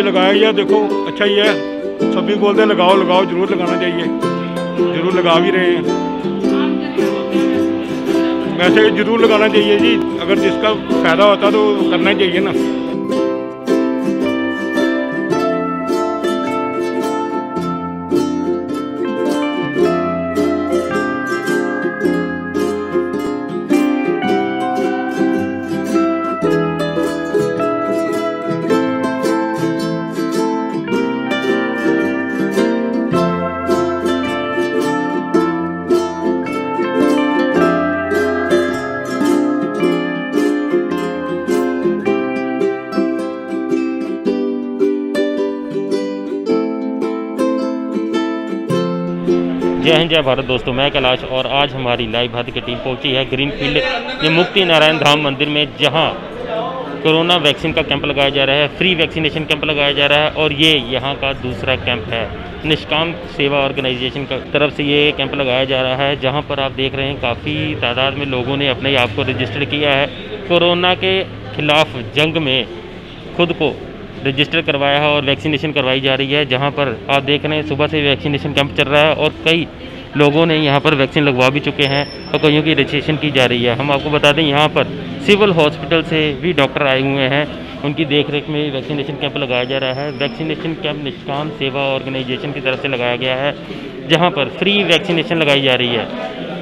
लगाया या देखो अच्छा ही है, सभी बोलते हैं लगाओ लगाओ, जरूर लगाना चाहिए, जरूर लगा भी रहे हैं। वैसे जरूर लगाना चाहिए जी, अगर जिसका फायदा होता तो करना ही चाहिए ना। जय हिंद जय भारत दोस्तों, मैं कैलाश और आज हमारी लाइव भारत की टीम पहुंची है ग्रीन फील्ड ये मुक्ति नारायण धाम मंदिर में, जहां कोरोना वैक्सीन का कैंप लगाया जा रहा है, फ्री वैक्सीनेशन कैंप लगाया जा रहा है। और ये यहां का दूसरा कैंप है। निष्काम सेवा ऑर्गेनाइजेशन की तरफ से ये कैंप लगाया जा रहा है, जहां पर आप देख रहे हैं काफ़ी तादाद में लोगों ने अपने आप को रजिस्टर किया है। कोरोना के खिलाफ जंग में खुद को रजिस्टर करवाया है और वैक्सीनेशन करवाई जा रही है। जहां पर आप देख रहे हैं सुबह से वैक्सीनेशन कैंप चल रहा है और कई लोगों ने यहां पर वैक्सीन लगवा भी चुके हैं और कईयों की रजिस्ट्रेशन की जा रही है। हम आपको बता दें यहां पर सिविल हॉस्पिटल से भी डॉक्टर आए हुए हैं, उनकी देखरेख में वैक्सीनेशन कैंप लगाया जा रहा है। वैक्सीनेशन कैंप निष्काम सेवा ऑर्गेनाइजेशन की तरफ से लगाया गया है, जहाँ पर फ्री वैक्सीनेशन लगाई जा रही है।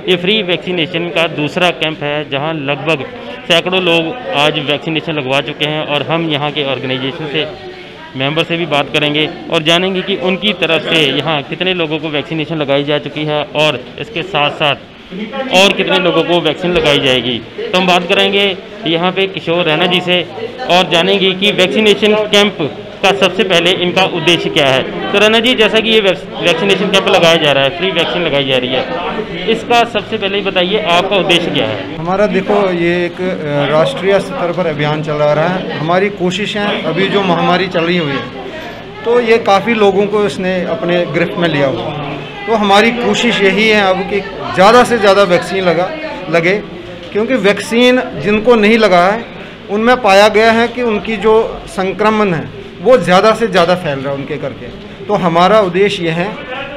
ये फ्री वैक्सीनेशन का दूसरा कैंप है, जहाँ लगभग सैकड़ों लोग आज वैक्सीनेशन लगवा चुके हैं। और हम यहाँ के ऑर्गेनाइजेशन से मेंबर से भी बात करेंगे और जानेंगे कि उनकी तरफ से यहाँ कितने लोगों को वैक्सीनेशन लगाई जा चुकी है और इसके साथ साथ और कितने लोगों को वैक्सीन लगाई जाएगी। तो हम बात करेंगे यहाँ पे किशोर रैना जी से और जानेंगे कि वैक्सीनेशन कैंप का सबसे पहले इनका उद्देश्य क्या है। तो रैना जी, जैसा कि ये वैक्सीनेशन कैंप लगाया जा रहा है, फ्री वैक्सीन लगाई जा रही है, इसका सबसे पहले बताइए आपका उद्देश्य क्या है। हमारा देखो ये एक राष्ट्रीय स्तर पर अभियान चल रहा है। हमारी कोशिशें अभी जो महामारी चल रही हुई है तो ये काफ़ी लोगों को इसने अपने गिरफ्त में लिया हुआ। तो हमारी कोशिश यही है अब कि ज़्यादा से ज़्यादा वैक्सीन लगे, क्योंकि वैक्सीन जिनको नहीं लगा है उनमें पाया गया है कि उनकी जो संक्रमण है वो ज़्यादा से ज़्यादा फैल रहा है उनके करके। तो हमारा उद्देश्य यह है,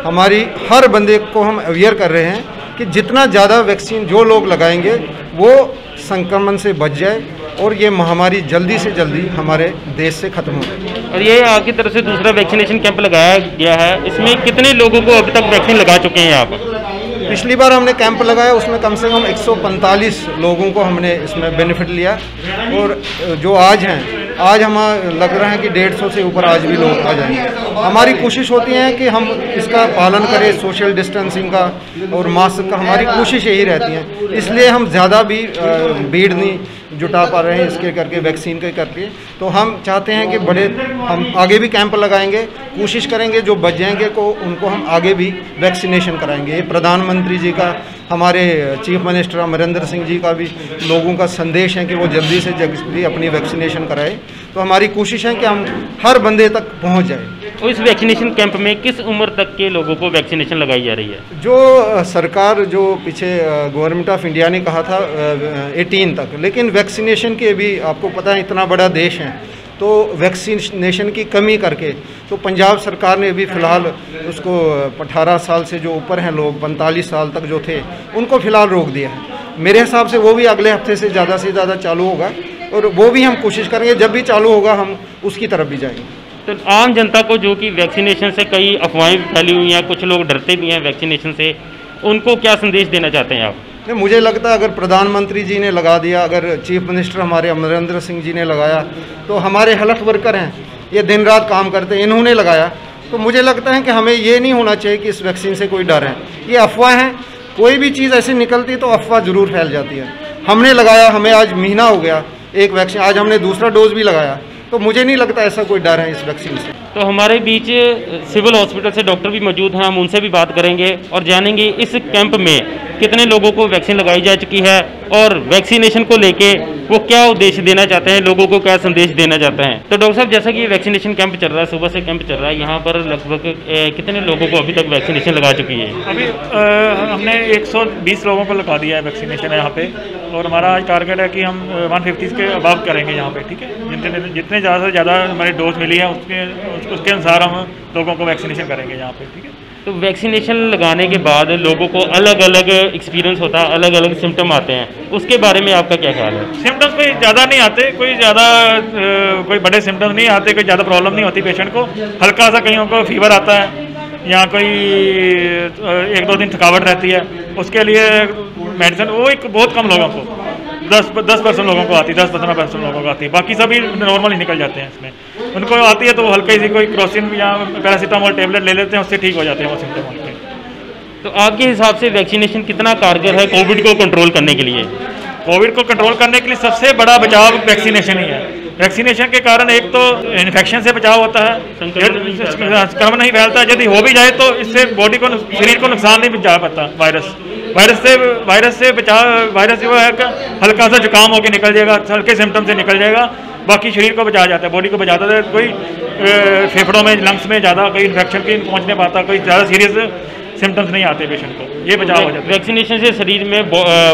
हमारी हर बंदे को हम अवेयर कर रहे हैं कि जितना ज़्यादा वैक्सीन जो लोग लगाएंगे वो संक्रमण से बच जाए और ये महामारी जल्दी से जल्दी हमारे देश से ख़त्म हो जाए। और ये आपकी तरफ से दूसरा वैक्सीनेशन कैंप लगाया गया है, इसमें कितने लोगों को अभी तक वैक्सीन लगा चुके हैं आप? पिछली बार हमने कैंप लगाया उसमें कम से कम 145 लोगों को हमने इसमें बेनिफिट लिया और जो आज हैं, आज हम लग रहा है कि 150 से ऊपर आज भी लोग आ जाएंगे। हमारी कोशिश होती है कि हम इसका पालन करें, सोशल डिस्टेंसिंग का और मास्क का, हमारी कोशिश यही रहती है। इसलिए हम ज़्यादा भी भीड़ नहीं जुटा पा रहे हैं इसके करके, वैक्सीन के करके। तो हम चाहते हैं कि हम आगे भी कैंप लगाएंगे, कोशिश करेंगे जो बच जाएंगे को उनको हम आगे भी वैक्सीनेशन कराएंगे। ये प्रधानमंत्री जी का, हमारे चीफ मिनिस्टर अमरिंदर सिंह जी का भी लोगों का संदेश है कि वो जल्दी से जल्दी अपनी वैक्सीनेशन कराए। तो हमारी कोशिश है कि हम हर बंदे तक पहुंच जाए। तो इस वैक्सीनेशन कैंप में किस उम्र तक के लोगों को वैक्सीनेशन लगाई जा रही है? जो सरकार जो पीछे गवर्नमेंट ऑफ इंडिया ने कहा था 18 तक, लेकिन वैक्सीनेशन के भी आपको पता है इतना बड़ा देश है तो वैक्सीनेशन की कमी करके तो पंजाब सरकार ने भी फ़िलहाल उसको 18 साल से जो ऊपर हैं लोग, 45 साल तक जो थे, उनको फ़िलहाल रोक दिया है। मेरे हिसाब से वो भी अगले हफ्ते से ज़्यादा चालू होगा और वो भी हम कोशिश करेंगे जब भी चालू होगा हम उसकी तरफ भी जाएंगे। तो आम जनता को जो कि वैक्सीनेशन से कई अफवाहें फैली हुई हैं, कुछ लोग डरते भी हैं वैक्सीनेशन से, उनको क्या संदेश देना चाहते हैं आप? मुझे लगता है अगर प्रधानमंत्री जी ने लगा दिया, अगर चीफ मिनिस्टर हमारे अमरिंदर सिंह जी ने लगाया, तो हमारे हेल्थ वर्कर हैं ये दिन रात काम करते हैं, इन्होंने लगाया, तो मुझे लगता है कि हमें ये नहीं होना चाहिए कि इस वैक्सीन से कोई डर है। ये अफवाह है, कोई भी चीज़ ऐसी निकलती तो अफवाह ज़रूर फैल जाती है। हमने लगाया, हमें आज महीना हो गया एक वैक्सीन, आज हमने दूसरा डोज भी लगाया, तो मुझे नहीं लगता ऐसा कोई डर है इस वैक्सीन से। तो हमारे बीच सिविल हॉस्पिटल से डॉक्टर भी मौजूद हैं, हम उनसे भी बात करेंगे और जानेंगे इस कैंप में कितने लोगों को वैक्सीन लगाई जा चुकी है और वैक्सीनेशन को लेके वो क्या उद्देश्य देना चाहते हैं, लोगों को क्या संदेश देना चाहते हैं। तो डॉक्टर साहब, जैसा कि ये वैक्सीनेशन कैंप चल रहा है, सुबह से कैंप चल रहा है, यहाँ पर लगभग कितने लोगों को अभी तक वैक्सीनेशन लगा चुकी है? अभी हमने 120 लोगों को लगा दिया है वैक्सीनेशन यहाँ पे और हमारा आज टारगेट है कि हम 150 के अबव करेंगे यहाँ पे, ठीक है। जितने ज़्यादा से ज़्यादा हमारी डोज मिली है उसके अनुसार हम लोगों को वैक्सीनेशन करेंगे यहाँ पे, ठीक है। तो वैक्सीनेशन लगाने के बाद लोगों को अलग अलग एक्सपीरियंस होता है, अलग अलग सिम्टम आते हैं, उसके बारे में आपका क्या ख्याल है? सिम्टम्स कोई ज़्यादा नहीं आते, कोई बड़े सिम्टम्स नहीं आते, कोई ज़्यादा प्रॉब्लम नहीं होती पेशेंट को। हल्का सा कईयों को फीवर आता है या कोई 1-2 दिन थकावट रहती है, उसके लिए मेडिसिन वो एक बहुत कम लोगों को 10% लोगों को आती है, 10-15% लोगों को आती है, बाकी सभी नॉर्मल ही निकल जाते हैं। इसमें उनको आती है तो वो हल्की सी कोई क्रोसिन या पैरासीटामोल टेबलेट ले लेते हैं, उससे ठीक हो जाते हैं वो सिम्टम उनके। तो आपके हिसाब से वैक्सीनेशन कितना कारगर है कोविड को कंट्रोल करने के लिए? कोविड को कंट्रोल करने के लिए सबसे बड़ा बचाव वैक्सीनेशन ही है। वैक्सीनेशन के कारण एक तो इन्फेक्शन से बचाव होता है, संक्रमण नहीं फैलता, यदि हो भी जाए तो इससे बॉडी को, शरीर को नुकसान नहीं जा पाता। वायरस से बचाव, वायरस जो है हल्का सा जुकाम होकर निकल जाएगा, हल्के सिम्टम से निकल जाएगा, बाकी शरीर को बचाया जाता है, बॉडी को बचाता है। कोई फेफड़ों में, लंग्स में ज़्यादा कोई इन्फेक्शन की पहुँच नहीं पाता, कोई ज़्यादा सीरियस सिम्टम्स नहीं आते पेशेंट को, ये बचाव हो जाता है। वैक्सीनेशन से शरीर में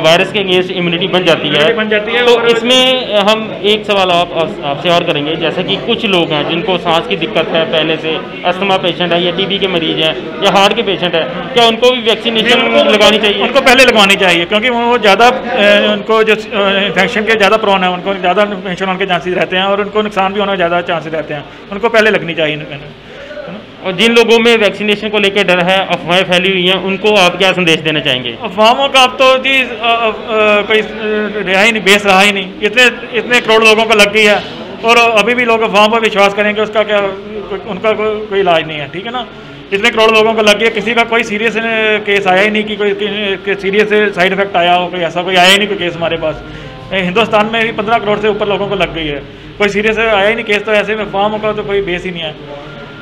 वायरस के अगेंस्ट इम्यूनिटी बन जाती है। तो इसमें हम एक सवाल आपसे और करेंगे, जैसे कि कुछ लोग हैं जिनको सांस की दिक्कत है, पहले से अस्थमा पेशेंट है या टीबी के मरीज हैं या हार्ट के पेशेंट है, क्या उनको भी वैक्सीनेशन लगानी चाहिए? उनको पहले लगवानी चाहिए, क्योंकि वो ज़्यादा उनको जो इन्फेक्शन के ज़्यादा प्रोन है, उनको ज़्यादा इन्फेक्शन होने के चांसेस रहते हैं और उनको नुकसान भी होने के ज़्यादा चांसेस रहते हैं, उनको पहले लगनी चाहिए। और जिन लोगों में वैक्सीनेशन को लेकर डर है, अफवाहें फैली हुई हैं, उनको आप क्या संदेश देना चाहेंगे? अफवाहों का अब तो जी कोई रहा ही नहीं, बेस रहा ही नहीं, इतने करोड़ लोगों को लग गई है और अभी भी लोग अफवाहों पर विश्वास करेंगे, उसका क्या, उनका कोई इलाज नहीं है, ठीक है ना। इतने करोड़ लोगों को लग गया, किसी का कोई सीरियस केस आया ही नहीं कि कोई सीरियस साइड इफेक्ट आया हो, कोई ऐसा कोई आया ही नहीं कोई केस हमारे पास। हिंदुस्तान में भी 15 करोड़ से ऊपर लोगों को लग गई है, कोई सीरियस आया ही नहीं केस, तो ऐसे में अफवाहों का तो कोई बेस ही नहीं है।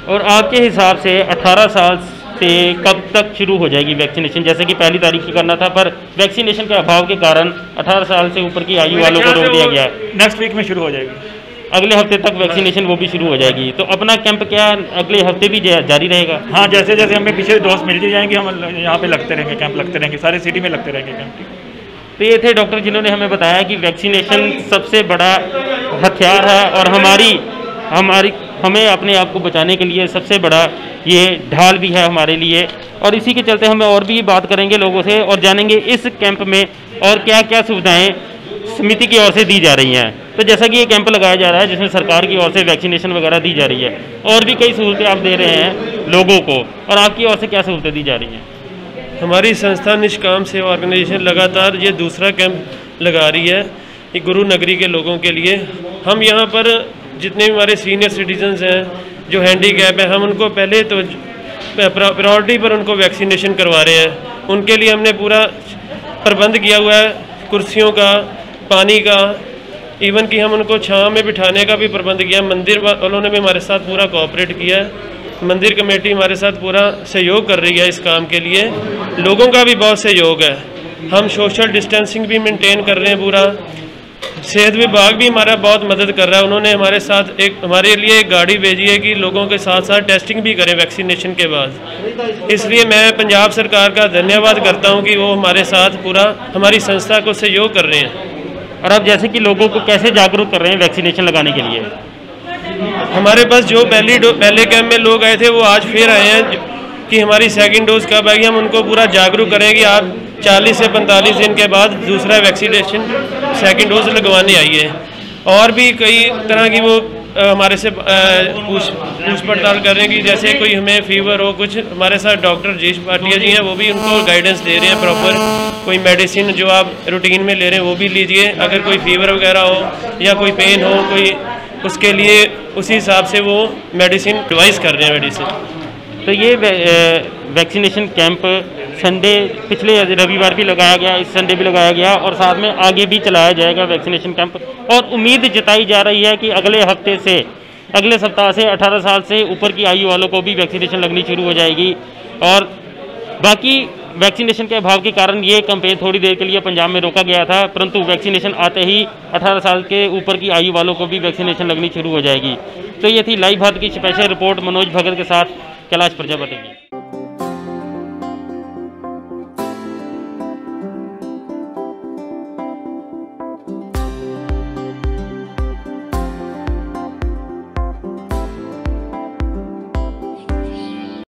और आपके हिसाब से 18 साल से कब तक शुरू हो जाएगी वैक्सीनेशन? जैसे कि पहली तारीख की करना था, पर वैक्सीनेशन के अभाव के कारण 18 साल से ऊपर की आयु वालों को रोक दिया गया है। नेक्स्ट वीक में शुरू हो जाएगी, अगले हफ्ते तक वैक्सीनेशन वो भी शुरू हो जाएगी। तो अपना कैंप क्या अगले हफ्ते भी जारी रहेगा? हाँ, जैसे जैसे हमें पीछे डोज मिल जाएंगे, हम यहाँ पे लगते रहेंगे, कैंप लगते रहेंगे, सारे सिटी में लगते रहेंगे कैंप। तो ये थे डॉक्टर जिन्होंने हमें बताया कि वैक्सीनेशन सबसे बड़ा हथियार है और हमें अपने आप को बचाने के लिए सबसे बड़ा ये ढाल भी है हमारे लिए। और इसी के चलते हम और भी बात करेंगे लोगों से और जानेंगे इस कैंप में और क्या क्या सुविधाएं समिति की ओर से दी जा रही हैं। तो जैसा कि ये कैंप लगाया जा रहा है जिसमें सरकार की ओर से वैक्सीनेशन वगैरह दी जा रही है, और भी कई सहूलतें आप दे रहे हैं लोगों को, और आपकी ओर से क्या सहूलतें दी जा रही हैं? हमारी संस्था निष्काम सेवा ऑर्गेनाइजेशन लगातार ये दूसरा कैंप लगा रही है ये गुरु नगरी के लोगों के लिए। हम यहाँ पर जितने भी हमारे सीनियर सिटीजन्स हैं जो हैंडीकैप है, हम उनको पहले तो प्रायोरिटी पर उनको वैक्सीनेशन करवा रहे हैं। उनके लिए हमने पूरा प्रबंध किया हुआ है, कुर्सियों का, पानी का, इवन कि हम उनको छाँव में बिठाने का भी प्रबंध किया। मंदिर वालों ने भी हमारे साथ पूरा कोऑपरेट किया है, मंदिर कमेटी हमारे साथ पूरा सहयोग कर रही है इस काम के लिए। लोगों का भी बहुत सहयोग है, हम सोशल डिस्टेंसिंग भी मेंटेन कर रहे हैं पूरा। सेहत विभाग भी हमारा बहुत मदद कर रहा है, उन्होंने हमारे साथ हमारे लिए एक गाड़ी भेजी है कि लोगों के साथ साथ टेस्टिंग भी करें वैक्सीनेशन के बाद। इसलिए मैं पंजाब सरकार का धन्यवाद करता हूं कि वो हमारे साथ पूरा हमारी संस्था को सहयोग कर रहे हैं। और अब जैसे कि लोगों को कैसे जागरूक कर रहे हैं वैक्सीनेशन लगाने के लिए? हमारे पास जो पहले कैंप में लोग आए थे वो आज फिर आए हैं कि हमारी सेकंड डोज कब आएगी। हम उनको पूरा जागरूक करें कि आप 40 से 45 दिन के बाद दूसरा वैक्सीनेशन सेकंड डोज लगवाने आइए। और भी कई तरह की वो हमारे से पूछ पड़ताल कर रहे हैं कि जैसे कोई हमें फीवर हो कुछ, हमारे साथ डॉक्टर जीश भाटिया जी हैं, वो भी उनको गाइडेंस दे रहे हैं प्रॉपर। कोई मेडिसिन जो आप रूटीन में ले रहे हैं वो भी लीजिए, अगर कोई फीवर वगैरह हो या कोई पेन हो कोई, उसके लिए उसी हिसाब से वो मेडिसिन एडवाइस कर रहे हैं मेडिसिन। तो ये वैक्सीनेशन कैंप संडे पिछले रविवार भी लगाया गया, इस संडे भी लगाया गया और साथ में आगे भी चलाया जाएगा वैक्सीनेशन कैंप। और उम्मीद जताई जा रही है कि अगले सप्ताह से 18 साल से ऊपर की आयु वालों को भी वैक्सीनेशन लगनी शुरू हो जाएगी। और बाकी वैक्सीनेशन के अभाव के कारण ये कैंपेन थोड़ी देर के लिए पंजाब में रोका गया था, परंतु वैक्सीनेशन आते ही 18 साल के ऊपर की आयु वालों को भी वैक्सीनेशन लगनी शुरू हो जाएगी। तो ये थी लाइव भारत की स्पेशल रिपोर्ट मनोज भगत के साथ कैलाश प्रजापति की।